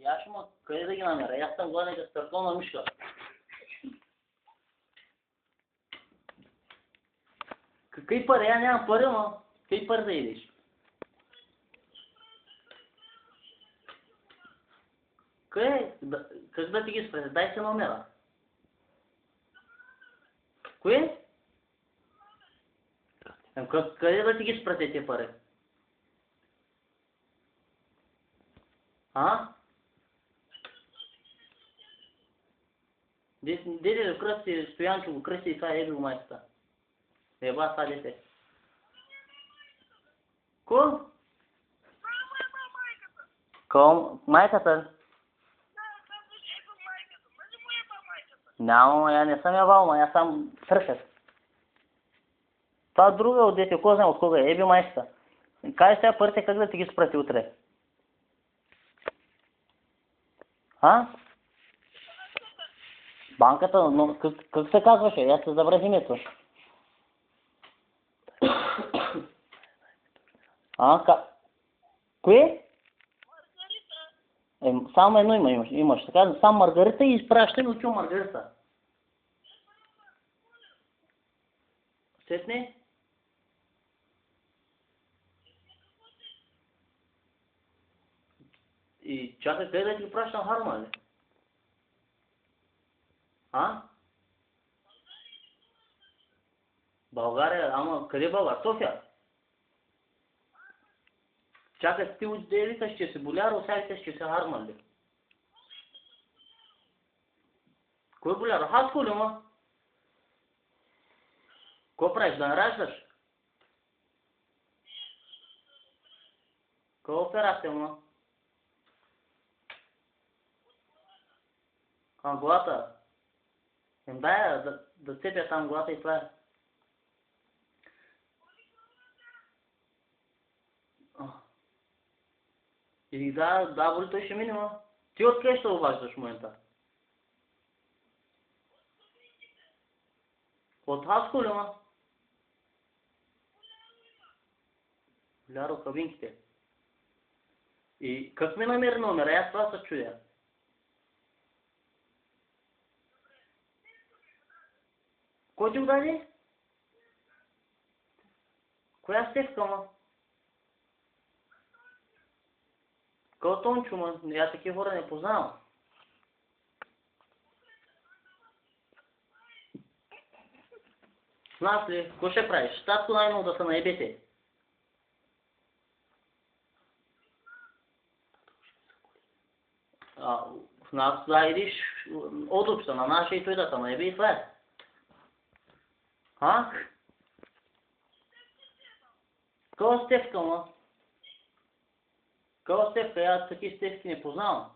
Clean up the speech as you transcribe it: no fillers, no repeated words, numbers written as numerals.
Я ще му къде да ги намеря? Аз съм гладен като картонна мишка. Какви пари? Я нямам пари, но какви пари да идеш? Къде? Как да ти ги спрете? Дай си номера. Кои? Къде да ти ги спрете тези пари? А? Деде го кръсти, Стоянчо го кръсти и това еби го майката. Еба, това дете. Ко? Ко? Майката? Няма, я не съм ябал, ма, аз съм сършет. Това друга от дете, кой знае от кога е, еби майката. Кай сега парите, как да ти ги спрати утре? А? Банката, но как се казваше? Я се забравих името. Кое? Само едно имаш. Така, сам Маргарита и изпращай от чу Маргарита. Сетне? И чакай, къде да ти пращам Харма, ли? А? България, ама къде България? София? Чакай, ти от делита ще се боляро, сега ще се Харма, ли? Кой боляро? Хаско ли, ма? Ко правиш, да не раждаш? Кой операция, ма? А, главата? Дай да цепя там главата и това е. И да, боли, той ще мине, ма. Ти откъде ще обаждаш в момента? От Хаско ли, ма? Ляро, кабинките. И как ми намери номера? Аз това се чудя. Кой ти го даде? Коя Стефка, ма? Кой Тончо, ма? Я такива хора не познавам. С нас ли? Какво ще правиш? Татко най-много да се наебете. В нас да идиш от на наша и той да се наебе и това е. А? Кой Стефка, ма? Кой Стефка? Аз таки Стефки не познавам.